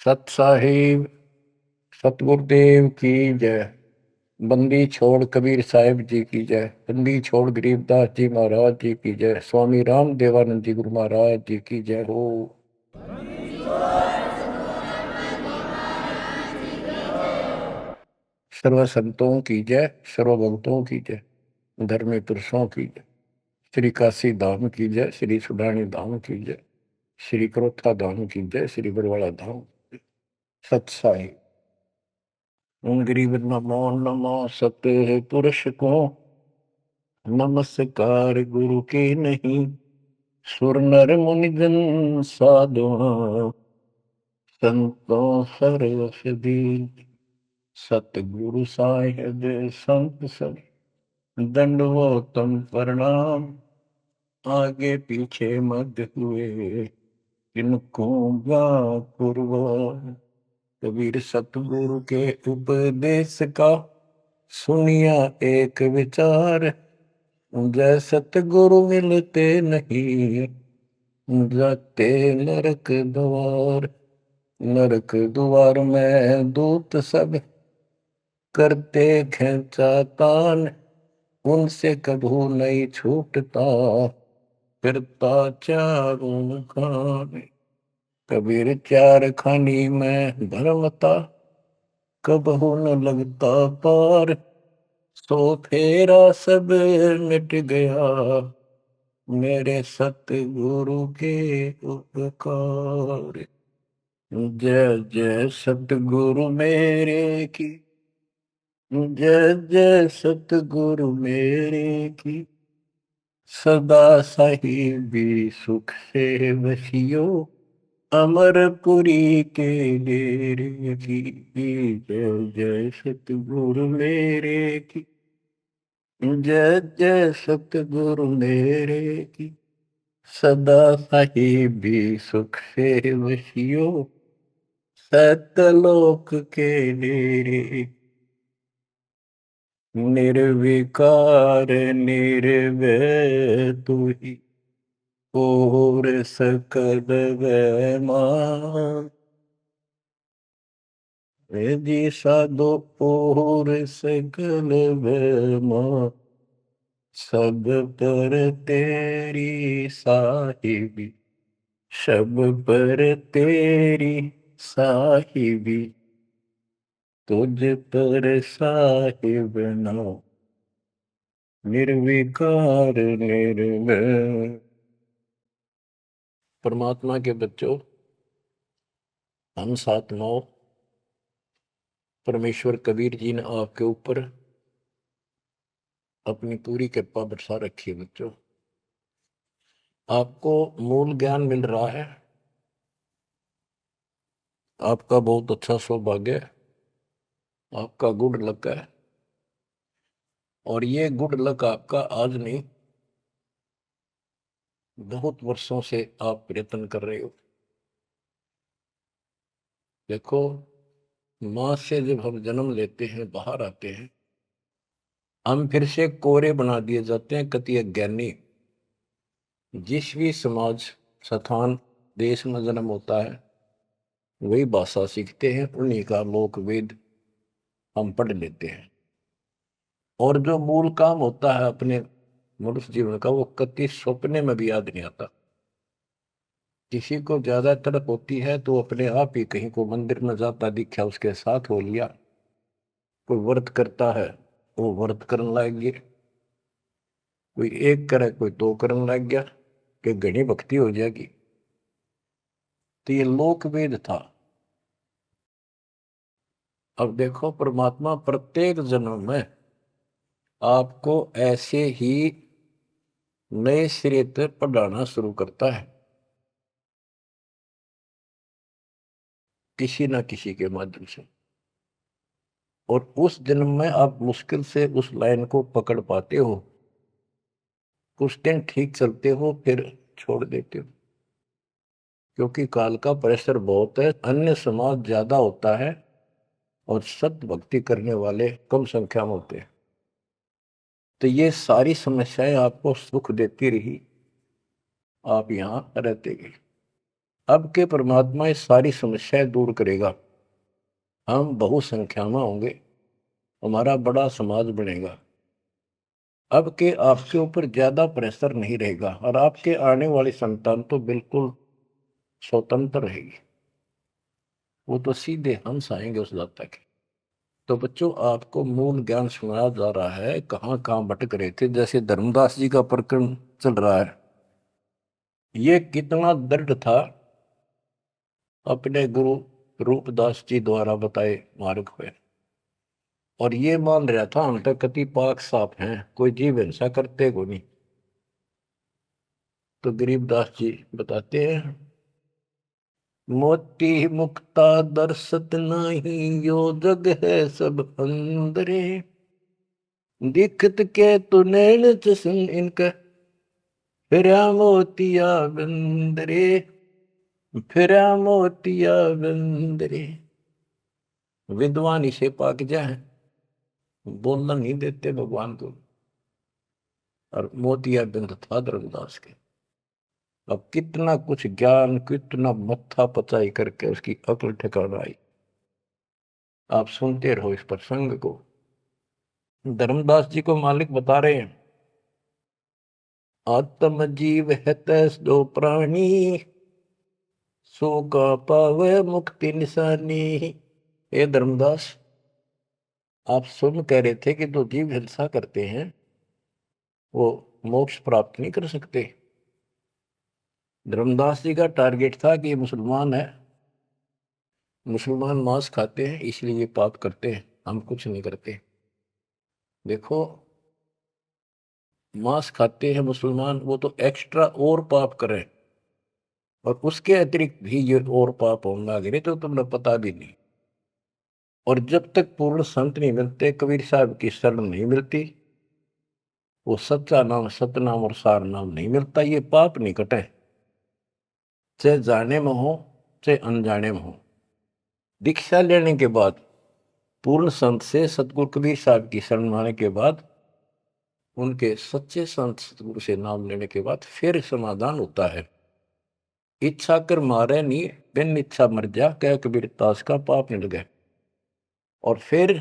सत साहिब सतगुरुदेव की जय। बंदी छोड़ कबीर साहिब जी की जय। बंदी छोड़ गरीबदास जी महाराज जी की जय। स्वामी राम देवानंद जी गुरु महाराज जी की जय हो। सर्व संतों की जय, सर्व भक्तों की जय, धर्मी पुरुषों की जय। श्री काशी धाम की जय, श्री सुडानी धाम की जय, श्री क्रोथा धाम की जय, श्री बरवाड़ा धाम। सत साहिब गरीब नमो नमो सत्य पुरुष को नमस्कार गुरु के नहीं। सुर नर मुनि जन साधु संतों सर्वसदी। सतगुरु साहिब संत सब दंडवतम प्रणाम। आगे पीछे मत हुए किनको कुर्बान। कबीर सतगुरु के उपदेश का सुनिया एक विचार। जय सतगुरु मिलते नहीं जाते नरक द्वार। नरक द्वार में दूत सब करते खेचा तान। उनसे कभू नहीं छूटता फिरता चारों खान। कबीर चार खानी में धर्मता कबहू न लगता पार। सो फेरा सब मिट गया मेरे सतगुरु के उपकार। जय जय सतगुरु मेरे की जय जय सतगुरु मेरे की। सदा साहिबी सुख से बसियो अमरपुरी के डेरे की। जय जय सतगुरु मेरे की जय जय सतगुरु मेरे की। सदा साहिबी सुख से बसियो सतलोक के डेरे। निर्विकार निर्भय तू ही और सकल वैमान। जी साधो और सकल वैमान। सब पर तेरी साहिबी सब पर तेरी साहिबी। तुझ पर साहिब नो निर्विकार निर्भय। परमात्मा के बच्चों, हम सात नौ परमेश्वर कबीर जी ने आपके ऊपर अपनी पूरी कृपा बरसा रखी है। बच्चों, आपको मूल ज्ञान मिल रहा है। आपका बहुत अच्छा सौभाग्य है, आपका गुड लक है। और ये गुड लक आपका आज नहीं, बहुत वर्षों से आप प्रयत्न कर रहे हो। देखो, मां से जब हम जन्म लेते हैं, बाहर आते हैं, हम फिर से कोरे बना दिए जाते हैं, कति अज्ञानी। जिस भी समाज स्थान देश में जन्म होता है, वही भाषा सीखते हैं, उन्हीं का लोक वेद हम पढ़ लेते हैं। और जो मूल काम होता है अपने मनुष्य जीवन का, वो कति सपने में भी याद नहीं आता। किसी को ज्यादा तड़प होती है तो अपने आप ही कहीं को मंदिर में जाता दिखा, उसके साथ हो लिया। कोई व्रत करता है, वो व्रत करने लग गया। कोई एक करे, कोई दो करने लग गया कि घनी भक्ति हो जाएगी। तो ये लोक वेद था। अब देखो, परमात्मा प्रत्येक जन्म में आपको ऐसे ही नए सिरे से पढ़ाना शुरू करता है, किसी ना किसी के माध्यम से। और उस जन्म में आप मुश्किल से उस लाइन को पकड़ पाते हो, कुछ दिन ठीक चलते हो, फिर छोड़ देते हो। क्योंकि काल का प्रेशर बहुत है, अन्य समाज ज्यादा होता है और सत्य भक्ति करने वाले कम संख्या में होते हैं। तो ये सारी समस्याएं आपको सुख देती रही, आप यहां रहते गए। अब के परमात्मा ये सारी समस्याएं दूर करेगा, हम बहुसंख्या में होंगे, हमारा बड़ा समाज बनेगा। अब के आपके ऊपर ज्यादा प्रेशर नहीं रहेगा और आपके आने वाली संतान तो बिल्कुल स्वतंत्र रहेगी, वो तो सीधे हंस आएंगे उस दाता के। तो बच्चों, आपको मूल ज्ञान सुनाया जा रहा है, कहाँ कहाँ भटक रहे थे। जैसे धर्मदास जी का प्रकरण चल रहा है, ये कितना दृढ़ था अपने गुरु रूपदास जी द्वारा बताए मार्ग पे, और ये मान रहा था हम तक कति पाक साफ हैं, कोई जीव हिंसा करते को नहीं। तो गरीबदास जी बताते हैं, मोती मुक्ता दर्शत नाही, यो जग है सब अंदरे, दिखत के तु नैन चसन इनका, फिरा मोतिया बंदरे, फिरा मोतिया बंदरे। विद्वान इसे पाक जाए, बोलना नहीं देते भगवान को, और मोतिया बिंद था धर्मदास के। अब कितना कुछ ज्ञान, कितना मत्था पचाई करके उसकी अकल ठिकाना आई। आप सुनते रहो इस प्रसंग को। धर्मदास जी को मालिक बता रहे हैं, आत्म जीव है तैस दो प्राणी, सो का पावे मुक्ति निशानी। ये धर्मदास, आप सुन कह रहे थे कि जो जीव हिंसा करते हैं वो मोक्ष प्राप्त नहीं कर सकते। धर्मदास जी का टारगेट था कि ये मुसलमान है, मुसलमान मांस खाते हैं इसलिए ये पाप करते हैं, हम कुछ नहीं करते। देखो, मांस खाते हैं मुसलमान, वो तो एक्स्ट्रा और पाप करें, और उसके अतिरिक्त भी ये और पाप होंगे आगे, तो तुम्हें पता भी नहीं। और जब तक पूर्ण संत नहीं मिलते, कबीर साहब की शरण नहीं मिलती, वो सच्चा नाम, सतनाम और सार नाम नहीं मिलता, ये पाप नहीं कटे, चाहे जाने में हो चाहे अनजाने में हो। दीक्षा लेने के बाद, पूर्ण संत से सतगुरु कबीर साहब की शरण आने के बाद, उनके सच्चे संत सतगुरु से नाम लेने के बाद फिर समाधान होता है। इच्छा कर मारे नहीं, बिन इच्छा मर जा, कह कबीर दास का पाप नहीं लगे। और फिर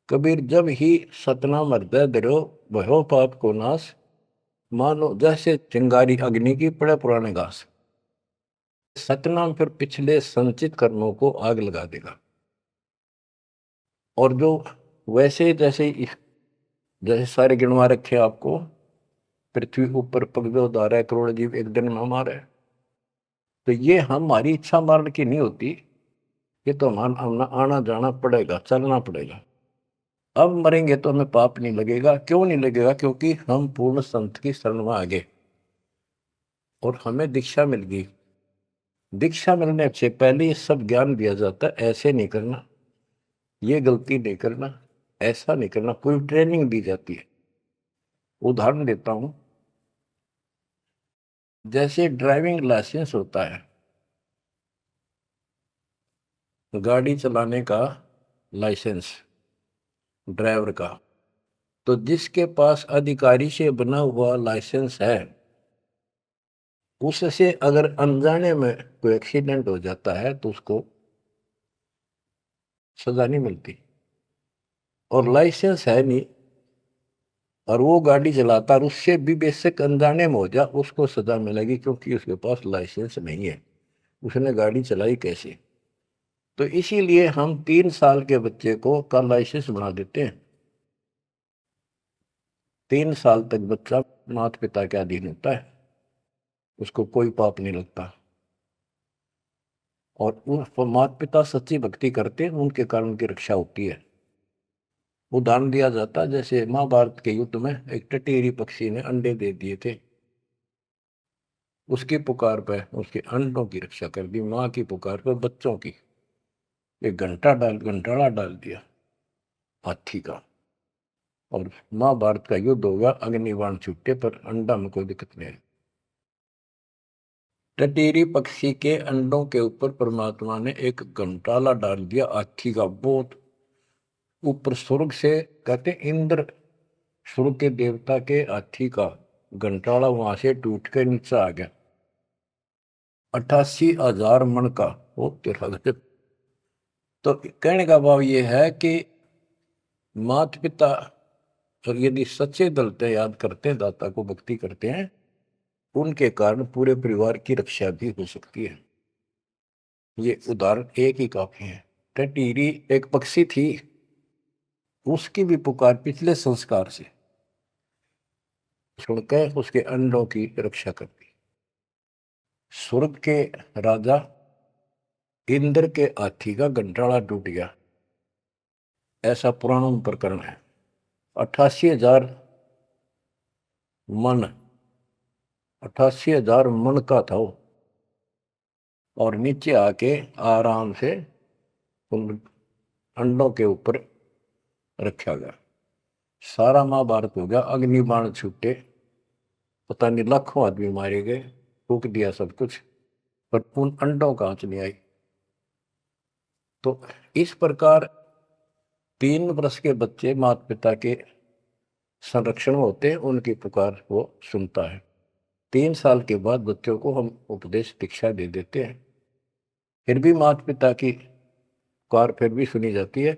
कबीर जब ही सतनाम हृदय धरो, भयो पाप को नाश, मानो जैसे चिंगारी अग्नि की पड़े पुराने घास। सतनाम फिर पिछले संचित कर्मों को आग लगा देगा। और जो वैसे जैसे जैसे सारे गिनवा रखे आपको, पृथ्वी ऊपर पगवे उदार है, करोड़ जीव एक दिन में हमारे, तो ये हमारी इच्छा मारने की नहीं होती, ये तो हमारा आना जाना पड़ेगा, चलना पड़ेगा। अब मरेंगे तो हमें पाप नहीं लगेगा। क्यों नहीं लगेगा? क्योंकि हम पूर्ण संत की शरण में आ गए और हमें दीक्षा मिल गई। दीक्षा मिलने से पहले ये सब ज्ञान दिया जाता है, ऐसे नहीं करना, ये गलती नहीं करना, ऐसा नहीं करना, पूरी ट्रेनिंग दी जाती है। उदाहरण देता हूं, जैसे ड्राइविंग लाइसेंस होता है, गाड़ी चलाने का लाइसेंस ड्राइवर का, तो जिसके पास अधिकारी से बना हुआ लाइसेंस है, उससे अगर अनजाने में कोई एक्सीडेंट हो जाता है तो उसको सजा नहीं मिलती। और लाइसेंस है नहीं और वो गाड़ी चलाता, और उससे भी बेशक अनजाने में हो जा, उसको सजा मिलेगी, क्योंकि उसके पास लाइसेंस नहीं है, उसने गाड़ी चलाई कैसे। तो इसीलिए हम 3 साल के बच्चे को का लाइसेंस बना देते हैं। 3 साल तक बच्चा माता पिता के अधीन होता है, उसको कोई पाप नहीं लगता। और उन माता पिता सच्ची भक्ति करते हैं, उनके कारण उनकी रक्षा होती है। उदाहरण दिया जाता है, जैसे महाभारत के युद्ध में एक टटेरी पक्षी ने अंडे दे दिए थे, उसकी पुकार पर उसके अंडों की रक्षा कर दी, माँ की पुकार पर बच्चों की। एक घंटाड़ा डाल दिया हाथी का, और महाभारत का युद्ध होगा, अग्निबाण छूटे पर अंडा में कोई दिक्कत नहीं है। टटेरी पक्षी के अंडों के ऊपर परमात्मा ने एक घंटाला डाल दिया हाथी का, बहुत ऊपर स्वर्ग से, कहते इंद्र स्वर्ग के देवता के हाथी का घंटाला वहां से टूट के नीचे आ गया। 88,000 मन का। वो तेरा गजब। तो कहने का भाव ये है कि माता पिता और यदि सच्चे दिल से याद करते हैं, दाता को भक्ति करते हैं, उनके कारण पूरे परिवार की रक्षा भी हो सकती है। ये उदाहरण एक ही काफी है। टटीरी एक पक्षी थी, उसकी भी पुकार पिछले संस्कार से सुनकर उसके अंडों की रक्षा करती। स्वर्ग के राजा इंद्र के हाथी का गंठाड़ा टूट गया, ऐसा पुराणों में प्रकरण है। 88,000 मन, 88,000 मन का था वो, और नीचे आके आराम से उन अंडों के ऊपर रखा गया। सारा महाभारत हो गया, अग्नि बाण छूटे, पता नहीं लाखों आदमी मारे गए, फूक दिया सब कुछ, पर उन अंडों का आंच नहीं आई। तो इस प्रकार 3 वर्ष के बच्चे माता पिता के संरक्षण में होते हैं, उनकी पुकार वो सुनता है। 3 साल के बाद बच्चों को हम उपदेश दीक्षा दे देते हैं, फिर भी माता पिता की पुकार फिर भी सुनी जाती है,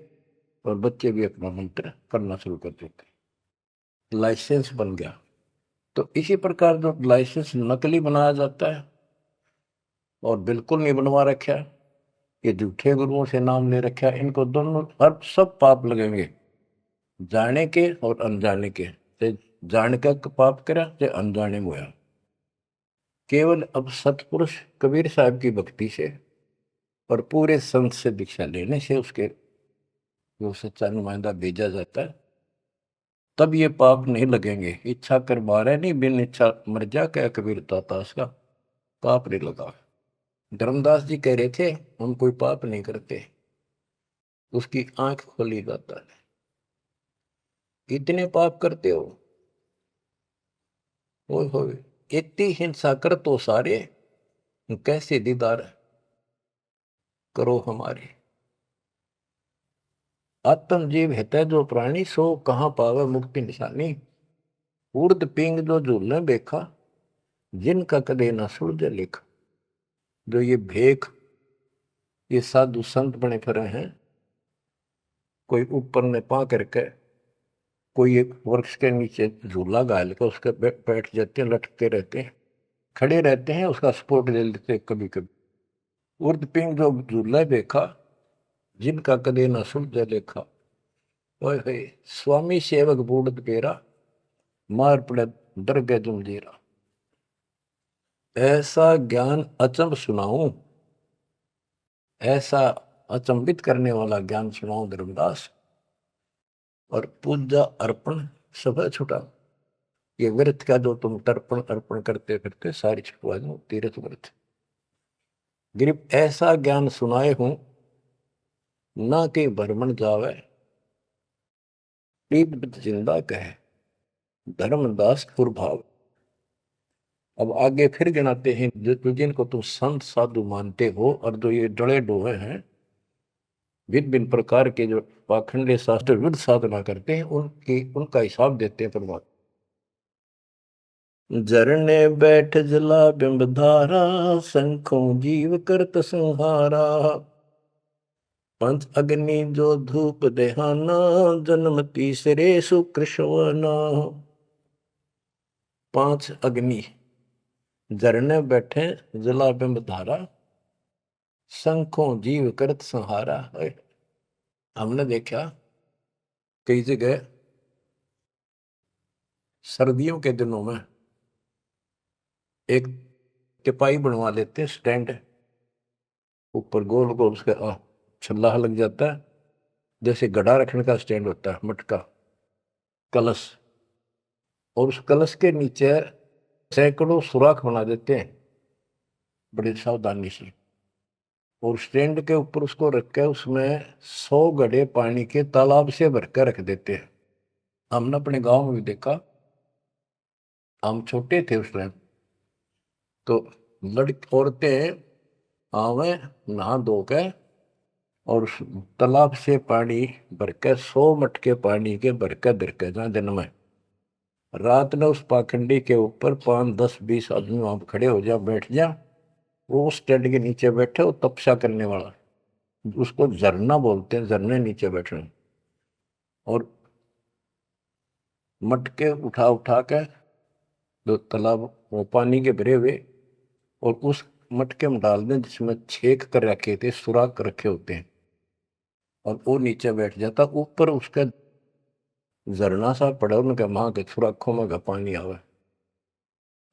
और बच्चे भी अपना मंत्र करना शुरू कर देते हैं। लाइसेंस बन गया। तो इसी प्रकार जो लाइसेंस नकली बनाया जाता है और बिल्कुल नहीं बनवा रखा है, ये झूठे गुरुओं से नाम ले रखा है, इनको दोनों हर सब पाप लगेंगे, जाने के और अनजाने के। ते जान का पाप करा, ते अनजाने में हुआ। केवल अब सतपुरुष कबीर साहब की भक्ति से और पूरे संत से दीक्षा लेने से उसके जो सच्चा नुमाइंदा भेजा जाता है, तब ये पाप नहीं लगेंगे। इच्छा कर मारे नहीं, बिन इच्छा मर जा, क्या कबीर दातास का पाप नहीं लगा। धर्मदास जी कह रहे थे हम कोई पाप नहीं करते, उसकी आंख खोली जाता है। इतने पाप करते हो, इतनी हिंसा कर तो सारे, कैसे दीदार करो हमारे। आत्म जीव है जो प्राणी, सो कहाँ पावे मुक्ति निशानी। उर्द पिंग जो झूलने देखा, जिनका कदे न सुलझे लेखा। जो ये भेख, ये साधु संत बने फिरे हैं, कोई ऊपर ने पा करके, कोई एक वृक्ष के नीचे झूला गाल के उसके बैठ जाते हैं, लटकते रहते हैं, खड़े रहते हैं, उसका सपोर्ट ले लेते कभी कभी। उर्द पिंग जो झूला देखा, जिनका कदे न सुलझे लेखा। ओए स्वामी सेवक बूढ़ पेरा, मार पड़े डर गए जमजीरा। ऐसा ज्ञान अचंब सुनाऊं, ऐसा अचंबित करने वाला ज्ञान सुनाऊं धर्मदास, और पूजा अर्पण सब छुटा। ये व्रत का जो तुम तर्पण अर्पण करते फिरते, सारी छुटवा दो, तीर्थ व्रत। गिरिप ऐसा ज्ञान सुनाए हूं, ना के भ्रमण जावे, पीठ जिंदा कहे, धर्मदास कुरभाव। अब आगे फिर गिनाते हैं, जिनको तुम संत साधु मानते हो, और जो ये डले डोहे हैं, भिन्न भिन्न प्रकार के जो पाखंडे शास्त्र विरुद्ध साधना करते हैं, उनका हिसाब देते हैं परमात्मा। झरने बैठ जला बिंब धारा, शंखों जीव करत संहारा। पंच अग्नि जो धूप देहाना, जन्म तीसरे सुकृष्णा। 5 अग्नि झरने बैठे जला बिंब धारा, शंखों जीव करत संहारा। हमने देखा कई जगह सर्दियों के दिनों में एक टिपाई बनवा लेते, स्टैंड ऊपर गोल गोल उसका छल्ला लग जाता है, जैसे गड्ढा रखने का स्टैंड होता है, मटका कलश, और उस कलश के नीचे सैकड़ों सुराख बना देते हैं बड़ी सावधानी से, और स्टैंड के ऊपर उसको रख के उसमें 100 घड़े पानी के तालाब से भरकर रख देते हैं। हमने अपने गांव में भी देखा, हम छोटे थे उस टाइम, तो लड़की औरतें आवे नहा धो के, और उस तालाब से पानी भरकर 100 मटके पानी के भरकर धरकर जहाँ दिन में, रात में उस पाखंडी के ऊपर 5, 10, 20 आदमी वहां खड़े हो जा, बैठ जा, वो उस टेंट के नीचे बैठे, वो तपस्या करने वाला, उसको झरना बोलते हैं, झरने नीचे बैठे, और मटके उठा उठा के जो तालाब वो पानी के भरे हुए, और उस मटके में डाल दें जिसमें छेक कर रखे थे, सुराख कर रखे होते हैं, और वो नीचे बैठ जाता, ऊपर उसका झरना सा पड़ा, उनके माँ के सुराखों में का पानी आवे,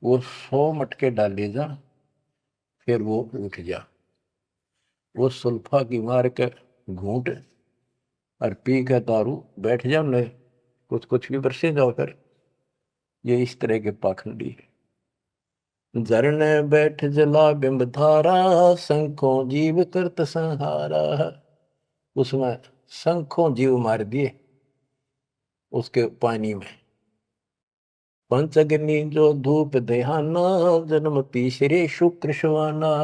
वो 100 मटके डाले जा, फिर वो उठ जा, वो सुल्फा की मार के घूंट और पी के दारू बैठ जाओ, न कुछ कुछ भी बरसे जाओ फिर। ये इस तरह के पाखंडी है। झरने बैठ जला बिंब धारा, शंखों जीव करत संहारा। उसमें शंखों जीव मार दिए उसके पानी में। पंचअग्नि जो धूप देहाना, जन्म तीसरे शुक्र शवाना।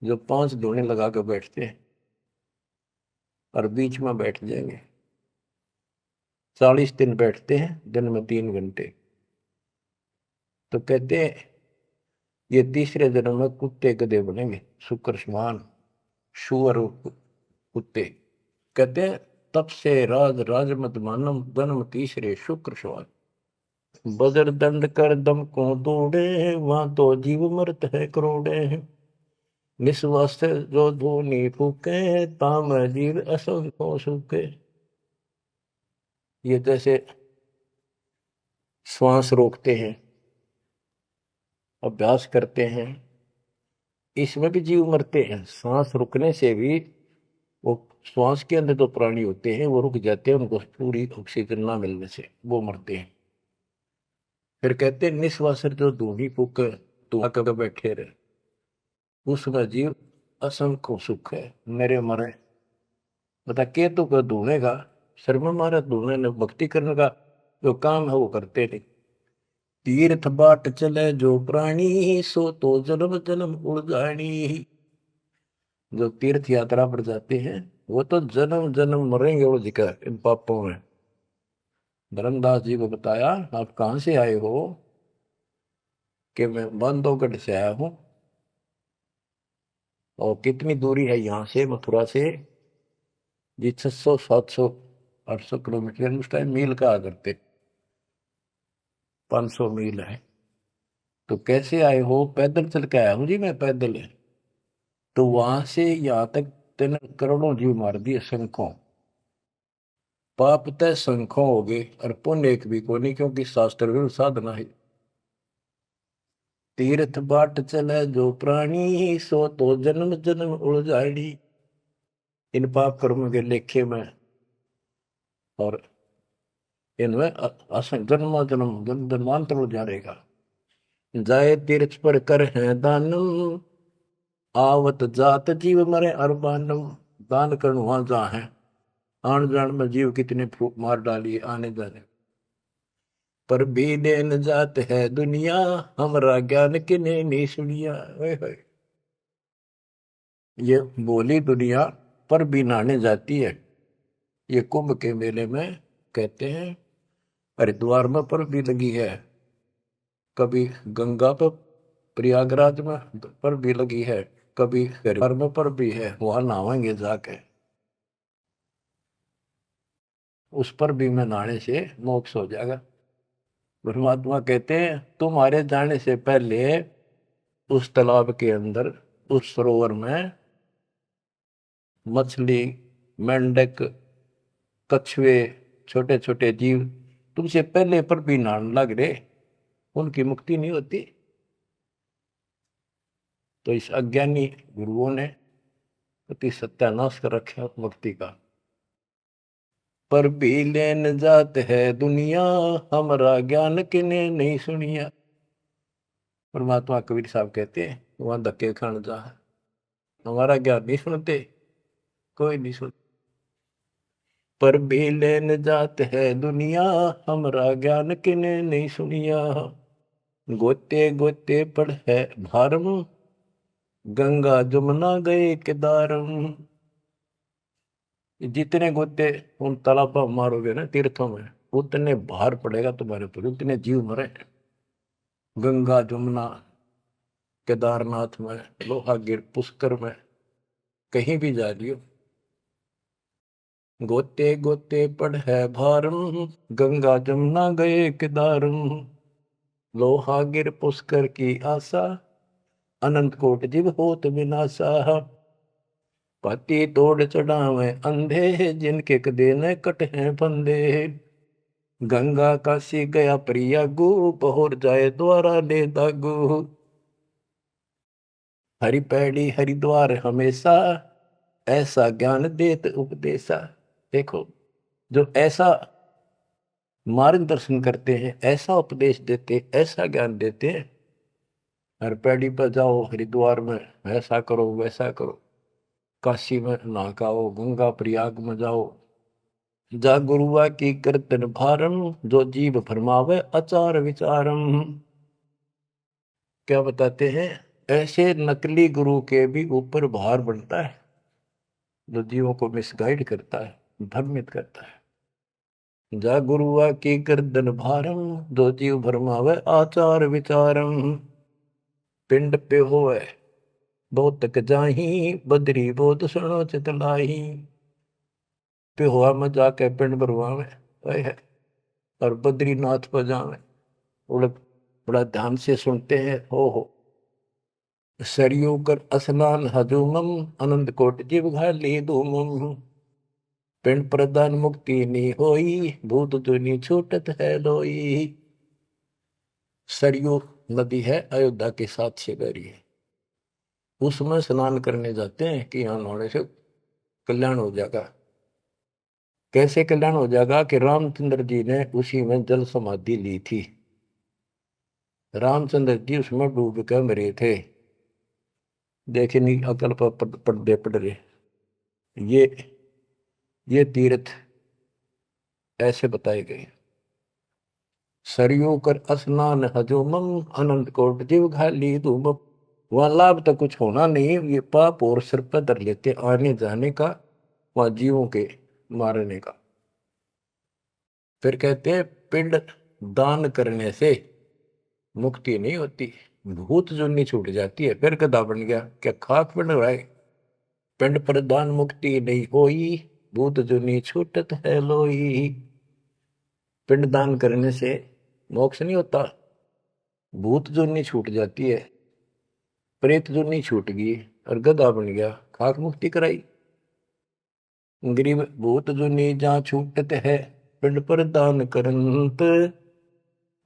जो 5 धूने लगा कर बैठते हैं और बीच में बैठ जाएंगे, 40 दिन बैठते हैं, दिन में 3 घंटे। तो कहते हैं ये तीसरे जन्म में कुत्ते गधे बनेंगे, शुक्र समान शुअर कुत्ते। कहते हैं तब से राज राज मत मानम, जन्म तीसरे शुक्र समान। बजर दंड कर दम को दौड़े, वहां तो जीव मरत है करोड़े। निस्वास जो धोनी फूके, ताम जीव असंख्यों सूखे। ये जैसे श्वास रोकते हैं, अभ्यास करते हैं, इसमें भी जीव मरते हैं। सांस रुकने से भी, वो श्वास के अंदर जो प्राणी होते हैं वो रुक जाते हैं, उनको पूरी ऑक्सीजन ना मिलने से वो मरते हैं। फिर कहते हैं निस्वास जो धूनी फूक तू आकर बैठे रहे, उसका जीव असंख्य सुख है, मेरे मरे। बता के तो कर धूने का शर्म मारा, धूने ने भक्ति करने का जो काम है वो करते नहीं। तीर्थ बाट चले जो प्राणी, सो तो जन्म जन्म उड़ानी। जो तीर्थ यात्रा पर जाते हैं वो तो जन्म जन्म मरेंगे वो जिक्र इन पापों में। धर्मदास जी को बताया आप कहां से आए हो, कि मैं बांधवगढ़ से आया हूं। और कितनी दूरी है यहाँ से मथुरा से? जी 600 700 800 किलोमीटर, उस टाइम मील कहा करते, 500 मील है। तो कैसे आए हो? पैदल चल के आया हूं जी मैं, पैदल है। तो वहां से यहाँ तक 3 करोड़ों जीव मार दिए शंखों। पाप तय शंखों हो गए और पुण्य एक भी को नहीं, क्योंकि शास्त्र विरुद्ध साधना है। तीर्थ बाट चले जो प्राणी, सो तो जन्म जन्म उलझाड़ी। इन पाप कर्मों के लेखे में और इनमें जन्म जन्म जन्मांतर उलझा रहेगा। जाए तीर्थ पर कर है दानम, आवत जात जीव मरे अरबानम। दान करण वहां जहाँ है, आन जान में जीव कितने मार डालिए आने जाने। पर भी देन जात है दुनिया, हमरा ज्ञान किने नहीं सुनिया। ये बोली दुनिया पर भी नहाने जाती है। ये कुंभ के मेले में कहते हैं हरिद्वार में पर भी लगी है, कभी गंगा पर प्रयागराज में पर भी लगी है, कभी हरिद्वार में पर भी है, वहां नहावेंगे जाके, उस पर भी में नहाने से मोक्ष हो जाएगा। परमात्मा कहते हैं तुम्हारे जाने से पहले उस तालाब के अंदर, उस सरोवर में मछली, मेंढक, कछुए, छोटे छोटे जीव तुमसे पहले पर भी नहाने लग रहे, उनकी मुक्ति नहीं होती। तो इस अज्ञानी गुरुओं ने अति सत्यानाश कर रखा मुक्ति का। पर भी लेन जात है दुनिया, हमारा ज्ञान किने नहीं सुनिया। परमात्मा कबीर साहब कहते हैं वहां धक्के खान जा, हमारा ज्ञान नहीं सुनते, कोई नहीं सुनते। पर भी लेन जात है दुनिया, हमारा ज्ञान किने नहीं सुनिया। गोते गोते पड़ है भारम, गंगा जमुना गए केदारम। जितने गोते उन तालाबों मारोगे ना तीर्थों में, उतने भार पड़ेगा तुम्हारे ऊपर, उतने जीव मरे। गंगा जमुना केदारनाथ में, लोहागिर, पुष्कर में, कहीं भी जा लियो, गोते गोते पड़ है भारम, गंगा जमुना गए केदारम। लोहागिर पुष्कर की आशा, अनंत कोट जीव होत विनाशा। पाती तोड़ चढ़ावे अंधे, जिनके कदे न कट हैं फंदे। गंगा काशी गया प्रियागु, पहुर जाए द्वारा ले दागु। हरि पैड़ी हरिद्वार हमेशा, ऐसा ज्ञान देत उपदेशा। देखो, जो ऐसा मार्गदर्शन करते हैं, ऐसा उपदेश देते, ऐसा ज्ञान देते हैं। हर पैड़ी पर जाओ, हरिद्वार में ऐसा करो वैसा करो, काशी में नहाओ, गंगा प्रयाग में जाओ। जा गुरुआ की कीर्तन भारम, जो जीव फरमावे आचार विचारम। क्या बताते हैं, ऐसे नकली गुरु के भी ऊपर भार बनता है, जो जीवों को मिसगाइड करता है, भ्रमित करता है। जा गुरुआ की गर्दन भारम, जो जीव भरमावे आचार विचारम। पिंड पे होए बहुत तक जाही, बदरी बहुत सुनो चितलाई। पे हुआ में जाके पिंड भरवावे है, और बद्रीनाथ पर जावे, बड़ा बड़ा ध्यान से सुनते हैं। हो सरयू कर स्नान हजूमम, अनंत कोट जीव घाली धूमम। पिंड प्रदान मुक्ति नी होई, भूत दुनी छूटत है लोई। सरयू नदी है, अयोध्या के साथ से गरी है, उसमें स्नान करने जाते हैं कि यहाँ नहाने से कल्याण हो जाएगा। कैसे कल्याण हो जाएगा कि रामचंद्र जी ने उसी में जल समाधि ली थी। रामचंद्र जी उसमें डूब कर मरे थे। देखे नहीं अकल पर पर्दे पड़ रहे। ये तीर्थ ऐसे बताए गए। सरयू कर स्नान हजूमम, अनंत कोट जीव घाली धूम। वहां लाभ तो कुछ होना नहीं, ये पाप और सिर पर धर लेते आने जाने का, वहां जीवों के मारने का। फिर कहते हैं पिंड दान करने से मुक्ति नहीं होती, भूत जुनी छूट जाती है। फिर गधा बन गया, क्या खाक बन रहा है। पिंड प्रदान मुक्ति नहीं होई, भूत जुनी छूटत है लोई। पिंड दान करने से मोक्ष नहीं होता, भूत जुनी छूट जाती है, प्रेत जुनी छूट गई, और गधा बन गया, खाक मुक्ति कराई। गरीब भूत जुनी जहाँ छूटत है, पिंड प्रदान करंत।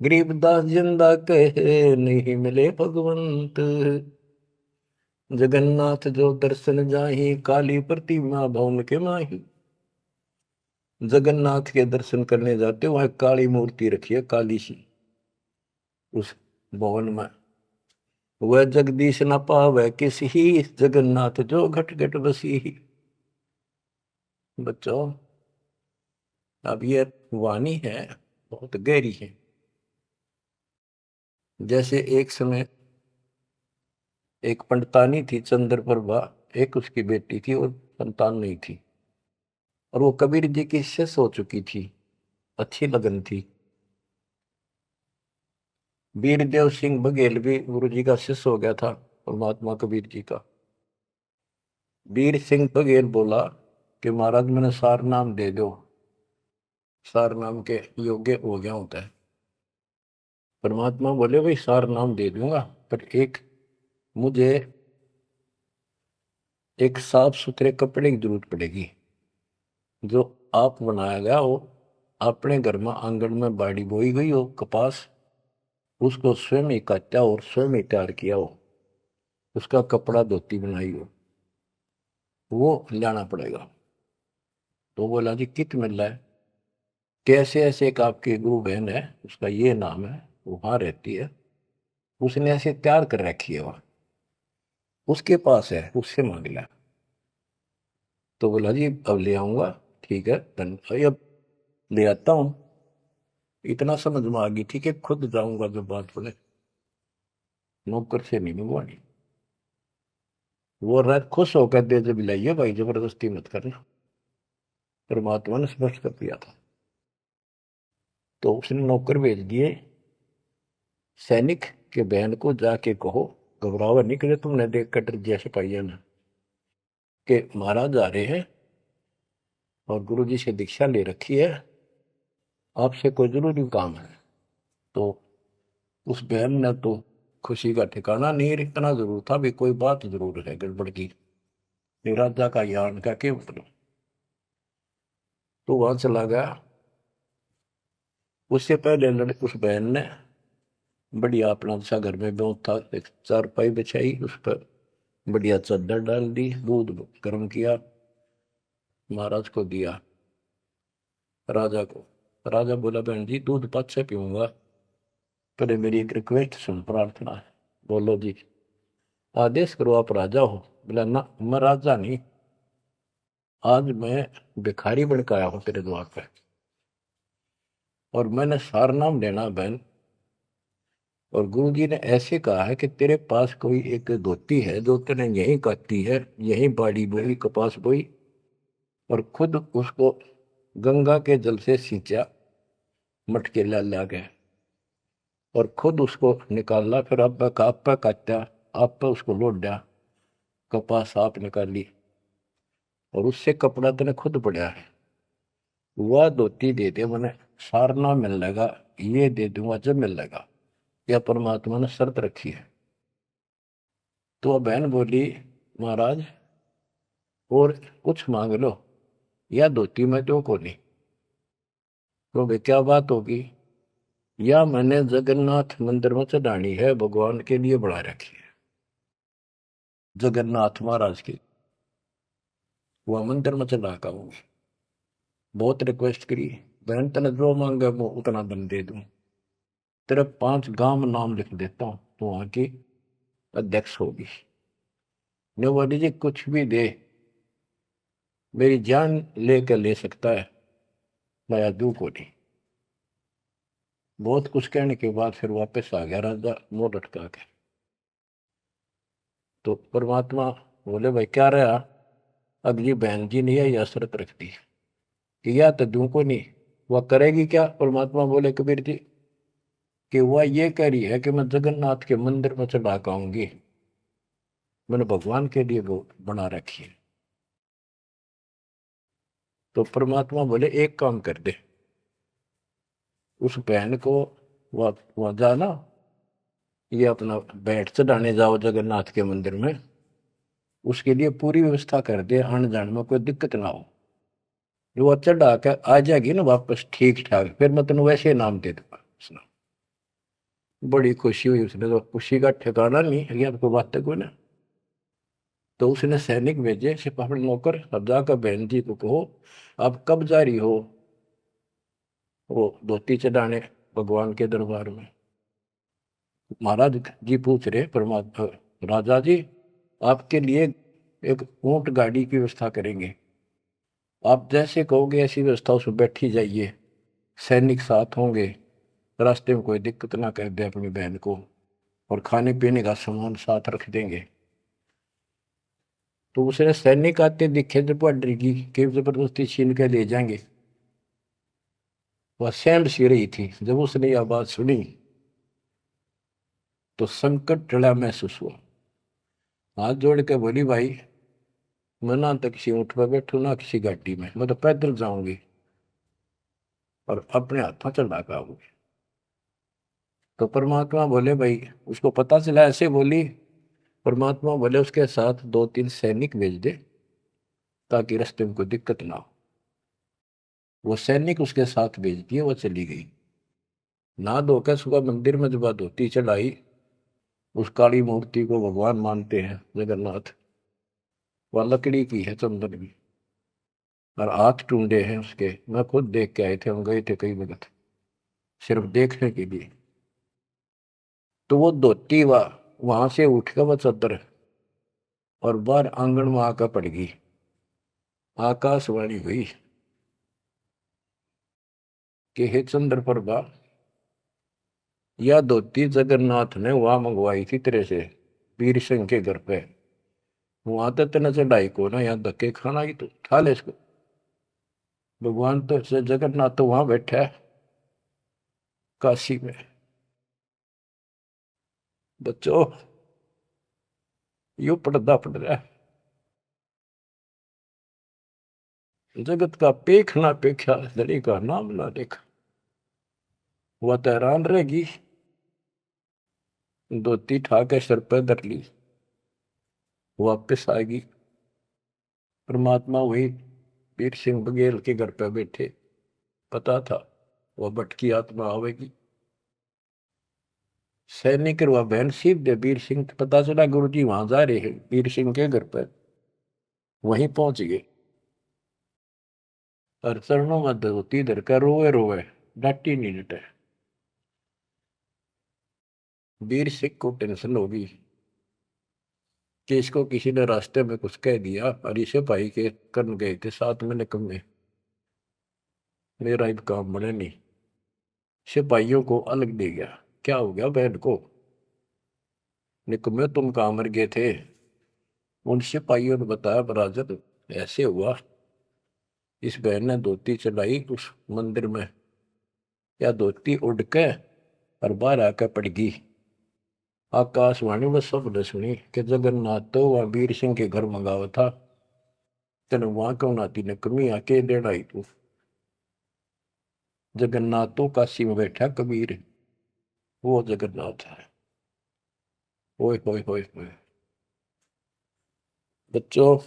गरीबदास जिंदा कहे, नहीं मिले भगवंत। जगन्नाथ जो दर्शन जाही, काली प्रतिमा भवन के माही। जगन्नाथ के दर्शन करने जाते, वहां काली मूर्ति रखी है, काली सी, उस भवन में। वह जगदीश न पावे किसी, जगन्नाथ जो घट घट बसी। बच्चों, अब ये वाणी है, बहुत गहरी है। जैसे एक समय एक पंडितानी थी चंद्रप्रभा, एक उसकी बेटी थी और संतान नहीं थी, और वो कबीर जी की शिष्य हो चुकी थी, अच्छी लगन थी। वीरदेव सिंह बघेल भी गुरु जी का शिष्य हो गया था, और महात्मा कबीर जी का। वीर सिंह बघेल बोला कि महाराज मैंने सार नाम दे दो, सार नाम के योग्य हो गया होता है। परमात्मा बोले भाई सार नाम दे दूंगा, पर मुझे एक साफ सुथरे कपड़े की जरूरत पड़ेगी, जो आप बनाया गया हो, अपने घर में आंगन में बाड़ी बोई गई हो कपास, उसको स्वयं ही काटा और स्वयं ही तैयार किया हो, उसका कपड़ा धोती बनाई हो, वो लाना पड़ेगा। तो बोला जी कित मिल रहा है। कैसे ऐसे एक आपकी गुरु बहन है, उसका ये नाम है, वहां रहती है, उसने ऐसे तैयार कर रखी है, वहां उसके पास है, उससे मांग लिया। तो बोला जी अब ले आऊंगा, ठीक है अब ले आता हूं। इतना समझ में आ गई, ठीक है खुद जाऊंगा, जो बात बोले, नौकर से नहीं मंगवानी। वो रात खुश होकर दे जब लाइए भाई, जबरदस्ती मत करना, परमात्मा ने स्पष्ट कर दिया था। तो उसने नौकर भेज दिए, सैनिक के बहन को जाके कहो घबरावा नहीं करे, तुमने देख कर डर जैसे पाइया ना कि महाराज आ रहे हैं और गुरु जी से दीक्षा ले रखी है, आपसे कोई जरूरी काम है। तो उस बहन ने तो खुशी का ठिकाना नहीं, इतना जरूर था भी कोई बात जरूर है गड़बड़ की, राजा का यान का के मतलब। तो वहां चला गया। उससे पहले उस बहन ने बढ़िया अपना सा घर में व्यवस्था, एक चारपाई बिछाई, उस पर बढ़िया चादर डाल दी, दूध गर्म किया, महाराज को दिया, राजा को। राजा बोला बहन जी दूध पाँच से पीऊंगा, पहले मेरी एक रिक्वेस्ट सुन, प्रार्थना है। बोलो जी। आदेश करो, आप राजा हो। बोला ना, मैं राजा नहीं, आज मैं भिखारी बन के आया हूं तेरे द्वार पे, और मैंने सार नाम लेना बहन। और गुरु जी ने ऐसे कहा है कि तेरे पास कोई एक धोती है जो तेने यहीं काटी है, यहीं बाड़ी बोई, कपास बोई, और खुद उसको गंगा के जल से सींचा, मटके ला ला के, और खुद उसको निकाला, फिर आप पे काटा, आप पे उसको लौट दिया, कपास आप निकाली, और उससे कपड़ा तेने खुद पड़ा है, वह धोती दे दे, मैंने सारना मिल लेगा, ये दे दूंगा जब मिल लेगा। यह परमात्मा ने शर्त रखी है। तो वह बहन बोली महाराज और कुछ मांग लो, या धोती में तो को नहीं। तो वे क्या बात होगी, या मैंने जगन्नाथ मंदिर में चढ़ानी है, भगवान के लिए बना रखी है, जगन्नाथ महाराज की, वह मंदिर में चढ़ा का हूँ। बहुत रिक्वेस्ट करी, बहन तेने जो मांगे वो उतना दन दे दूं, तेरे 5 गांव में नाम लिख देता हूं, तो वहां की अध्यक्ष होगी। ने बोली जी कुछ भी दे, मेरी जान लेकर ले सकता है, मैं दू को नहीं। बहुत कुछ कहने के बाद फिर वापस आ गया राजा मुंह लटका के। तो परमात्मा बोले भाई क्या रहा, अगली बहन जी ने यह शर्त रख दी कि या तो दू को नहीं, वह करेगी क्या। परमात्मा बोले कबीर जी कि वह ये कह रही है कि मैं जगन्नाथ के मंदिर में चढ़ा के आऊंगी, मैंने भगवान के लिए वो बना रखी है। तो परमात्मा बोले एक काम कर दे, उस बहन को वहां जाना, ये अपना बैठ चढ़ाने जाओ जगन्नाथ के मंदिर में, उसके लिए पूरी व्यवस्था कर दे, आने जाने में कोई दिक्कत ना हो। जो वो चढ़ा के आ जाएगी ना वापस ठीक ठाक, फिर मैं तेन वैसे नाम दे दूंगा। उसने बड़ी खुशी हुई, उसने तो खुशी का ठिकाना नहीं है, आपको बात को ना। तो उसने सैनिक भेजे, सिपाही नौकर, अब जाकर बहन जी को कहो आप कब जा रही हो वो धोती चढ़ाने भगवान के दरबार में। महाराज जी पूछ रहे परमात्मा, राजा जी आपके लिए एक ऊंट गाड़ी की व्यवस्था करेंगे, आप जैसे कहोगे ऐसी व्यवस्था उसमें बैठी जाइए, सैनिक साथ होंगे, रास्ते में कोई दिक्कत ना कर दे अपनी बहन को, और खाने पीने का सामान साथ रख देंगे। तो उसने सैनिक आते दिखे जब वह डरेगी कि जबरदस्ती छीन के ले जाएंगे, वह सहम सी रही थी। जब उसने यह बात सुनी तो संकट टला महसूस हुआ, हाथ जोड़ के बोली भाई मैं ना तो किसी ऊँट पर बैठू ना किसी गाड़ी में, मैं तो पैदल जाऊंगी और अपने हाथों चला के आऊंगी। तो परमात्मा बोले भाई, उसको पता चला ऐसे बोली, परमात्मा बोले उसके साथ 2-3 सैनिक भेज दे ताकि रास्ते में कोई दिक्कत ना हो। वो सैनिक उसके साथ भेज दिए, वो चली गई। ना धोकर सुबह मंदिर में जब धोती चढ़ाई, उस काली मूर्ति को भगवान मानते हैं जगन्नाथ, वह लकड़ी की है, चंदन की, और हाथ टूंडे हैं उसके। मैं खुद देख के आए थे, हम गए थे कई वक्त सिर्फ देखने के लिए। तो वो धोती वहां से उठ कर वह चद्दर और बाहर आंगन में आकर पड़ गई। आकाशवाणी हुई कि हे चंद्रप्रभा, यह धोती जगन्नाथ ने वहां मंगवाई थी तेरे से, वीर सिंह के घर पे, वहां तो तेने चढ़ाई को ना, यहाँ धक्के खाना ही तो उठा ले इसको। भगवान तो जगन्नाथ तो वहां बैठा है काशी में। बच्चों यो पड़दा पड़ रहा है। जगत का पेख ना पेख्या, धड़ी का नाम ना देखा। वह तो हैरान रहेगी, धोती ठाके सर पे धर ली, वापिस आएगी। परमात्मा वही वीर सिंह बघेल के घर पे बैठे, पता था वह भटकी आत्मा आवेगी। सैनिक वह बहन सीख दे वीर सिंह, पता चला गुरु जी वहां जा रहे हैं वीर सिंह के घर पर। वहीं पहुंच गए और चरणों में धोती धरकर रोए रोए, डांटी नहीं डटे। वीर सिंह को टेंशन होगी कि इसको किसी ने रास्ते में कुछ कह दिया, और इसे भाई के करन गए थे साथ में निकम्मे, मेरा इन काम बने नहीं। सिपाहियों को अलग दे गया, क्या हो गया बहन को, निकम्मे तुम कहां मर गए थे। उन सिपाहियों ने बताया बराजर ऐसे हुआ, इस बहन ने धोती चलाई उस मंदिर में, या धोती उड़ के और बाहर आकर पड़ गई। आकाशवाणी में सब ने सुनी कि जगन्नाथ तो वह वीर सिंह के घर मंगावा था, तेने वहां क्यों नाती ने कमी आके देना ही तू। जगन्नाथ तो काशी में बैठा कबीर, वो जगन्नाथ है। ओए होए होए होए बच्चों,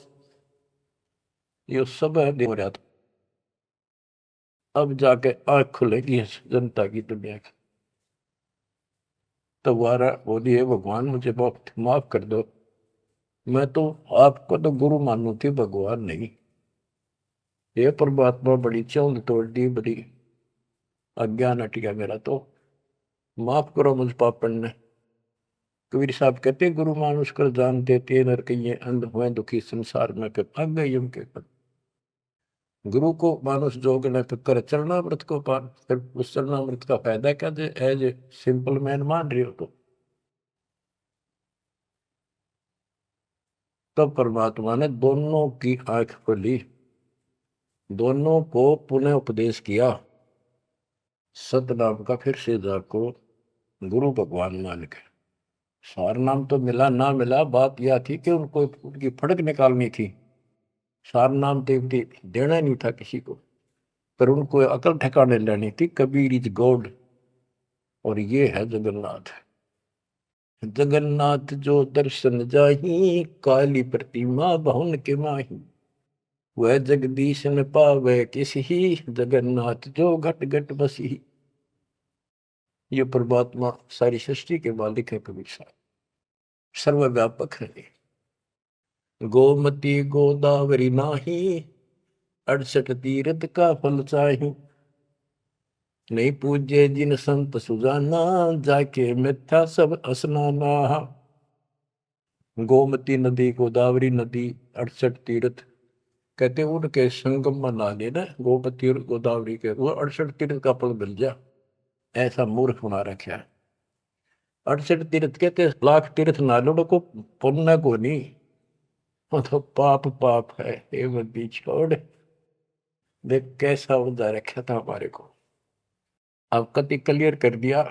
ये सब है हो रहा था। अब जाके आंख खुलेगी इस जनता की, दुनिया की। तो वारा बोलिए भगवान मुझे बहुत माफ कर दो, मैं तो आपको तो गुरु मानू थी, भगवान नहीं। ये परमात्मा बड़ी चौंध तोड़ दी, बड़ी अज्ञान हट गया मेरा, तो माफ करो मुझ पापन ने। कबीर साहब कहते गुरु मानुष कर जान देते नर कहिए अंध हुए दुखी संसार में पे भाग गए यम के पद। गुरु को मानुष जोग न कर चरणामृत को पान, फिर उस चरणामृत का फायदा क्या दे, एज ए सिंपल मैन मान रही हो तो। तब परमात्मा ने दोनों की आंख खोली, दोनों को पुनः उपदेश किया, सतनाम का फिर से जाको गुरु भगवान मान के। सार नाम तो मिला ना मिला, बात यह थी कि उनको उनकी फड़क निकालनी थी। सार नाम देवती देना नहीं था किसी को, पर उनको अकल ठिकाने लेनी थी। कबीर इज गॉड, और ये है जगन्नाथ। जगन्नाथ जो दर्शन जाही, काली प्रतिमा बहुन के माही। वह जगदीश न पावे किसी, जगन्नाथ जो घट घट बसी। ये परमात्मा सारी सृष्टि के मालिक है कबीर साहब, सर्वव्यापक है। गोमती गोदावरी नाही, 68 तीर्थ का फल चाही। नहीं पूजे जिन संत सुजाना, जाके मिथ्या सब स्नाना। गोमती नदी, गोदावरी नदी, 68 तीर्थ, कहते उनके संगम में ना लेना, गोमती और गोदावरी के, वो 68 तीर्थ का फल मिल जा। ऐसा मूर्ख बना रखा है। 68 तीर्थ कहते लाख तीर्थ ना लो को पुण्य को नहीं, वो तो पाप पाप है। ये बंदी छोड़, देख कैसा बंदा रखा था हमारे को। अब कति क्लियर कर दिया।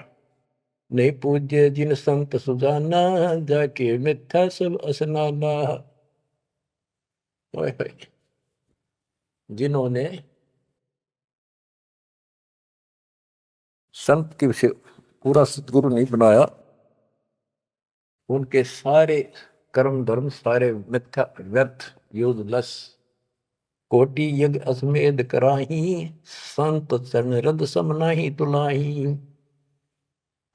नहीं पूज्य जिन संत सुजाना, जाके मिथ्या सब स्नाना। जिन्होंने संत की से पूरा सदगुरु नहीं बनाया, उनके सारे कर्म धर्म सारे मिथ्या व्यर्थ यूजलेस। कोटि यज्ञ अश्वमेध कराही, संत चरण रद सम नाही तुलाही।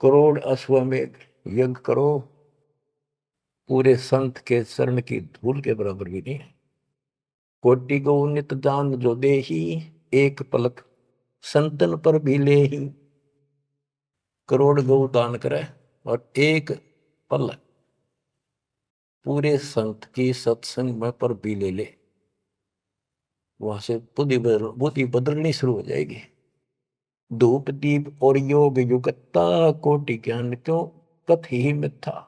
करोड़ अश्वमेध यज्ञ करो, पूरे संत के चरण की धूल के बराबर भी नहीं। कोटि गौ नित दान जो देही, एक पलक संतन पर भी ले ही। करोड़ गौ दान करे और एक पल पूरे संत की सत्संग में पर भी ले ले, वहां से बुद्धि बदलनी शुरू हो जाएगी। धूप दीप और योग युगता, कोटि ज्ञान क्यों कथ ही मिथ्या।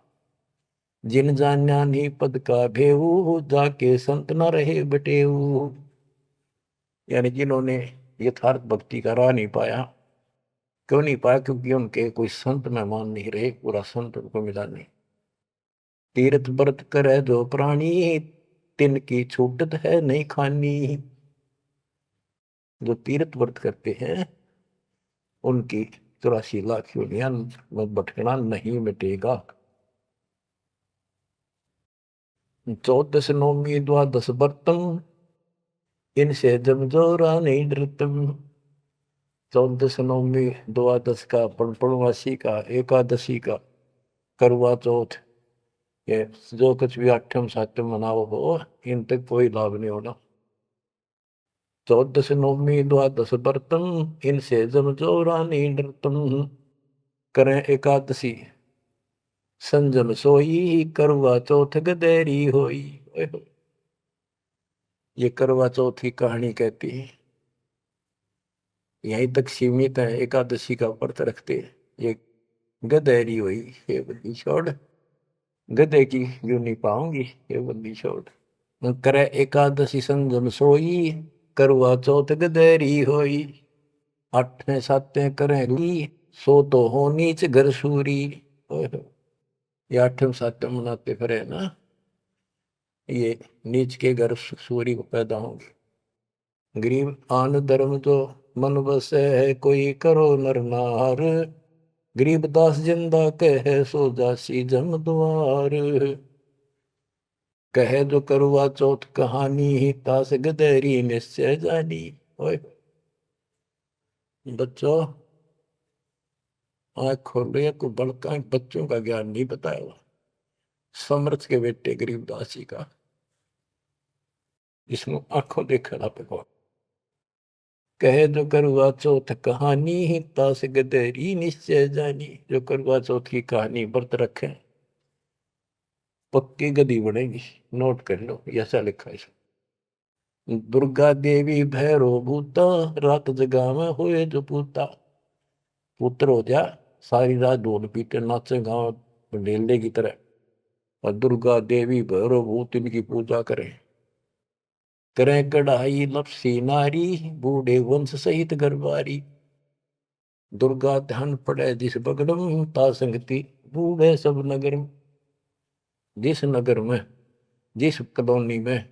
जिन जान्या ही पद का भेऊ, जाके संत न रहे बटेऊ। यानी जिन्होंने यथार्थ भक्ति का राह नहीं पाया, क्यों नहीं पाया, क्योंकि उनके कोई संत में मान नहीं रहे, पूरा संत उनको मिला नहीं। तीर्थ व्रत करे जो प्राणी, तिनकी छूटत है नहीं खानी। जो तीर्थ व्रत करते हैं उनकी 84 लाख योनियां में भटकना नहीं मिटेगा। 14 नौमी द्वादश व्रतम, इनसे जमजोरा नहीं डरतम। 14 नौमी द्वादश का, पूर्णमासी का, एकादशी का, करवा चौथ, ये जो कुछ भी आठम सातम मनाओ हो, इन तक कोई लाभ नहीं होना। 14 नौमी द्वादश व्रतम, इनसे जमजोरा नहीं डरतम। करें एकादशी संजम सोई, करवा चौथ गदेरी होई। ये करवा चौथ की कहानी कहती है, यहीं तक सीमित है। एकादशी का व्रत रखते ये गदेरी हुई, ये बंदी छोड़, गधे की यूं नहीं पाऊंगी, ये बंदी छोड़। करे एकादशी संजम सोई, करवा चौथ गदेरी होई। आठवें सातें करें ली, सो तो हो नीच घर सूरी। ये आठवें सातें मनाते फिरे ना, ये नीच के घर सूरी को पैदा होंगे। गरीब आन धर्म जो मन बसे है, कोई करो नर नार। गरीब दास जिंदा कहे, सो जासी जम द्वार। कहे जो करवा चौथ कहानी, तास गदेरी निश्चय जानी। ओए बच्चों, आँख खोलो, को बड़का बच्चों का ज्ञान नहीं बताया हुआ। समर्थ के बेटे गरीबदास जी का, जिसमें आंखों देखा पे कौन। कहे जो करवा चौथ कहानी, तास गदेरी निश्चय जानी। जो करवा चौथ की कहानी व्रत रखे, पक्की गदी बनेगी। नोट कर लो, ऐसा लिखा है। दुर्गा देवी भैरो भूता, रात जगा में हुए जो पूता। पुत्र हो जा, सारी रात ढोल पीटे नाचे गाँव ढेले की तरह, और दुर्गा देवी भैरो भूत इनकी पूजा करें। करें कढ़ाई लपसी नारी, बूढ़े वंश सहित गरबारी। दुर्गा ध्यान पड़े जिस बगड़म, ता संगति बूढ़े सब नगर में। जिस नगर में, जिस कॉलोनी में,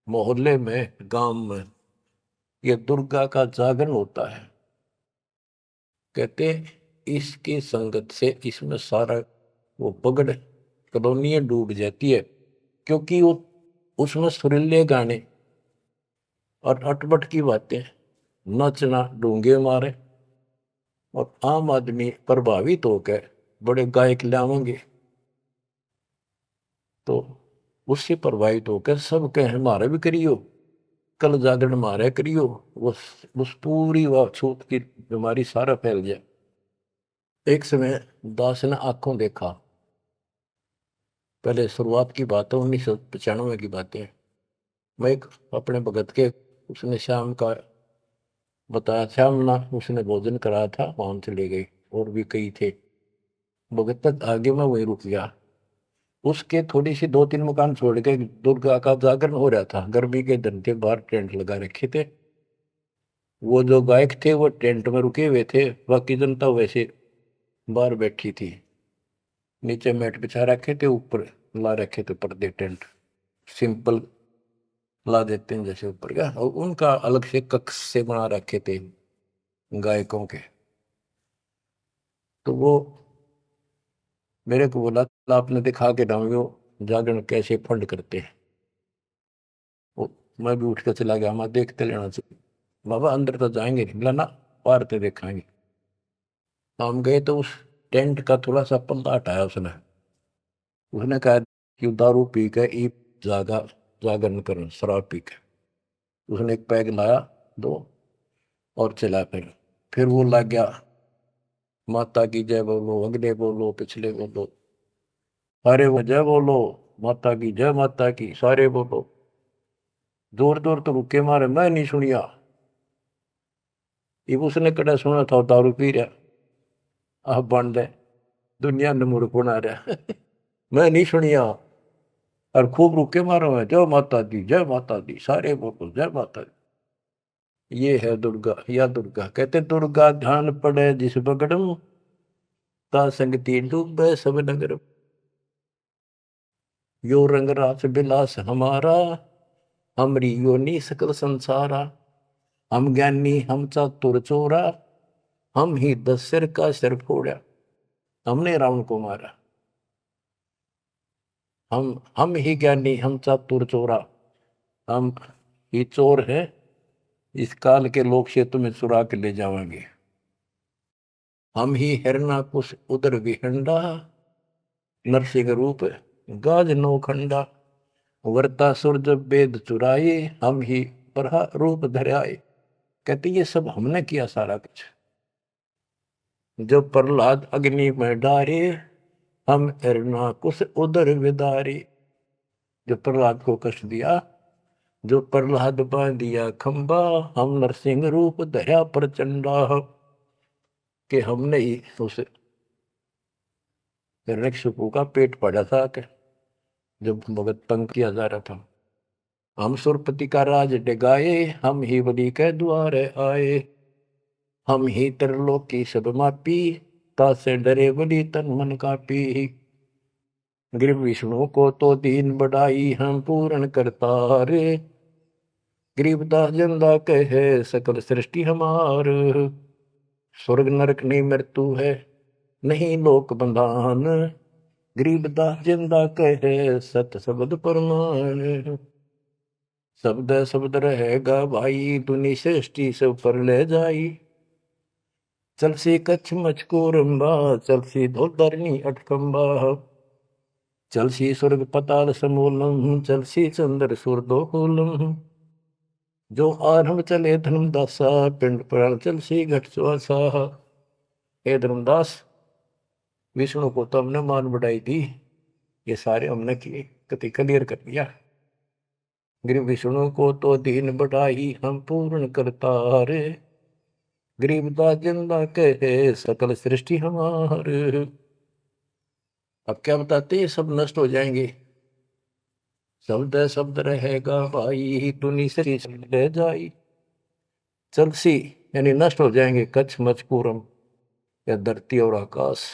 मोहल्ले में, गांव में ये दुर्गा का जागरण होता है, कहते इसकी संगत से इसमें सारा वो पगड़ कॉलोनियां डूब जाती है। क्योंकि वो उसमें सुरीले गाने और अटपट की बातें, नचना, डूंगे मारे, और आम आदमी प्रभावित होकर बड़े गायक लावेंगे, तो उससे प्रभावित होकर सब कहे हमारे भी करियो, कल जागरण मारे करियो। उस पूरी वह छूत की बीमारी सारा फैल जाए। एक समय दास ने आंखों देखा, पहले शुरुआत की बात है, 1995 की बातें। मैं एक अपने भगत के, उसने शाम का बताया, शाम ना उसने भोजन कराया था, वहां से ले गई, और भी कई थे। भगत तक आगे मैं वहीं रुक गया। उसके थोड़ी सी 2-3 मकान छोड़ के दुर्गा का जागरण हो रहा था। गर्मी के दिन थे, बाहर टेंट लगा रखे थे। वो जो गायक थे वो टेंट में रुके हुए थे, बाकी जनता वैसे बाहर बैठी थी। नीचे मैट बिछा रखे थे, ऊपर ला रखे थे पर्दे, टेंट सिंपल ला देते हैं जैसे ऊपर का, और उनका अलग से कक्ष से बना रखे थे गायकों के। तो वो मेरे को बोला, आपने दिखा के डाउयो जागरण कैसे फंड करते हैं। वो मैं भी उठ कर चला गया, मैं देखते लेना चाहिए बाबा, अंदर तो जाएंगे नहीं, बोला ना, पार ते देखेंगे। हम गए तो उस टेंट का थोड़ा सा पल्ला हटाया उसने। उसने कहा कि दारू पी के ई जागा जागरण करना, शराब पी के। उसने एक पैग लाया, दो, और चला। फिर वो लग गया, माता की जय बोलो, अगले बोलो, पिछले बोलो, सारे वो जय बोलो, माता की जय, माता की, सारे बोलो। जोर जोर तो रुके मारे, मैं नहीं सुनिया। ये उसने कड़ा सुना था, दारू पी रहा, आप बन रहे, दुनिया ने मूर्ख बना रहा। मैं नहीं सुनिया, और खूब रुके मारो है, जय माता दी, जय माता दी, सारे बोलो जय माता दी। ये है दुर्गा, या दुर्गा। कहते दुर्गा ध्यान पड़े जिस बगड़म, ता संगति डूबे सब नगर। यो रंग रास बिलास हमारा, हमरी योनि सकल संसारा। हम ज्ञानी हम चातुर चोरा, हम ही 10 सिर का सिर फोड़ा। हमने रावण को मारा। हम ही ज्ञानी हम चातुर चोरा, हम ही चोर है, इस काल के लोग से तुम्हें चुरा के ले जाएंगे। हम ही हिरणाकुश उदर विहंडा, नरसिंह रूप गाज नौखंडा। वर्ता सुर जब वेद चुराए, हम ही प्रहा रूप धराए। कहते ये सब हमने किया सारा कुछ। जब प्रहलाद अग्नि में डारे, हम हिरणाकुश उदर विदारे। जो प्रहलाद को कष्ट दिया, जो प्रहलाद बांध दिया खंबा, हम नरसिंह रूप धरा प्रचंडा। कि हमने ही उस हिरण्यकशिपु का पेट फाड़ा था कि जब भगत तंग किया जा रहा था। हम सुरपति का राज डिगाए, हम ही बलि के द्वार आए। हम ही त्रिलोक की सब मापी, तासे डरे बलि तन मन कापी। गिर विष्णु को तो दीन बढ़ाई, हम पूर्ण करतार। गरीबदास जिंदा कहे सकल सृष्टि हमार। स्वर्ग नरक नहीं मृत्यु है, नहीं लोक बंधान। गरीबदास जिंदा कहे सत शब्द प्रमाण। शब्द शब्द रहेगा भाई, दुनि सृष्टि सब पर ले जाई। चल सी कच्छ मचको रंबा, चल सी धोधरनी अटकंबा। चल सी स्वर्ग पताल समूलम, चल सी चंद्र सूर दो कूलम। जो आरंभ चले धर्मदासा, पिंड प्राण चल सी घट सुआसा। हे धर्मदास, विष्णु को तो हमने मान बढ़ाई दी, ये सारे हमने किए, कति क्लियर कर दिया। गिर विष्णु को तो दीन बढ़ाई, हम पूर्ण करतार। गरीबदास जिंदा कहे सकल सृष्टि हमार। अब क्या बताते, ये सब नष्ट हो जाएंगे। शब्द शब्द रहेगा भाई, दुनि से ले जाई। चलसी यानी नष्ट हो जाएंगे, कच्छ मचपूरम या धरती और आकाश,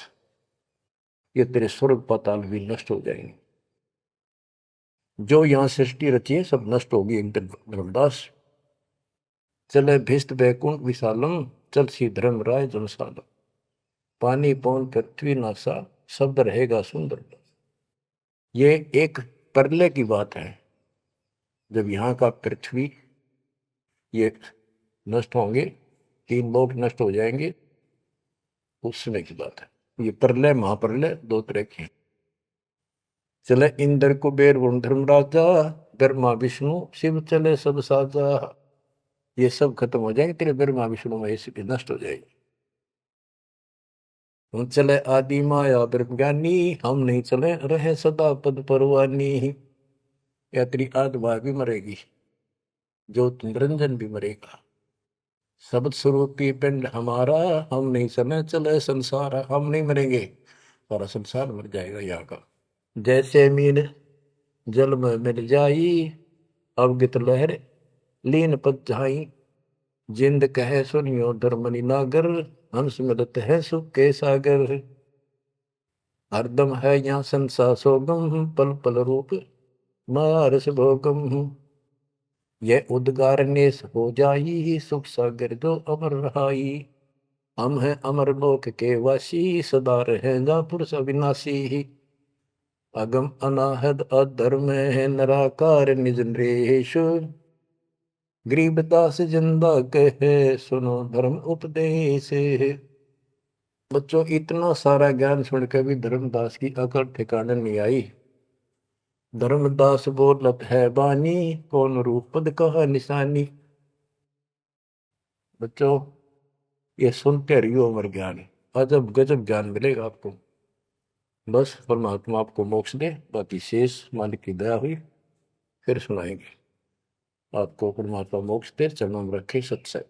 ये तेरे स्वर्ग पाताल भी नष्ट हो जाएंगे। जो यहां सृष्टि रची है सब नष्ट होगी एक दिन। धर्मदास चले भिस्त बैकुंठ विशालम, चल सी धर्म राय जनसालम। पानी पौन पृथ्वी नासा, शब्द रहेगा सुंदर। ये एक प्रलय की बात है, जब यहाँ का पृथ्वी ये नष्ट होंगे, 3 लोक नष्ट हो जाएंगे, उस समय की बात है। ये प्रलय महाप्रलय 2 तरह के हैं। चले इंद्र कुबेर वरुण धर्मराजा, ब्रह्मा विष्णु शिव चले सब साजा। ये सब खत्म हो जाएंगे, तेरे ब्रह्मा विष्णु महेश भी नष्ट हो जाएंगे। हम चले आदि माया ब्रह्म ज्ञानी, हम नहीं चले रहे सदा पद परवानी। या तेरी आत्मा भी मरेगी, ज्योत निरंजन भी मरेगा। शब्द स्वरूपी पिंड हमारा, हम नहीं चले चले संसार। हम नहीं मरेंगे, सारा संसार मर जाएगा यहाँ का। जैसे मीन जल में मिल जाई, अवगित लहर लीन पद जाई। जिंद कहे सुनियो धर्मनि नागर, हंस मिलत है सुख के सागर। हरदम है यहाँ संसा सोगम, पल पल रूप मारस भोगम। यह उद्गार नेस हो जाई, सुख सागर जो अमर रहाई। हम हैं अमर लोक के वासी, सदा रहेगा पुरुष अविनाशी। अगम अनाहद अधर्म है निराकार निज नरेश। गरीबदास जिंदा कहे सुनो धर्म उपदेश। बच्चों इतना सारा ज्ञान सुन के भी धर्मदास की अकल ठिकाने नहीं आई। धर्मदास बोलत है बानी, कौन रूप पद कहा निशानी। बच्चों ये सुनते रहियो अमर ज्ञान, अजब गजब ज्ञान मिलेगा आपको। बस परमात्मा आपको मोक्ष दे, बाकी शेष मालिक की दया हुई फिर सुनाएंगे। आपको परमात्मा मोक्ष दे, चरणों में रखे सत्संग।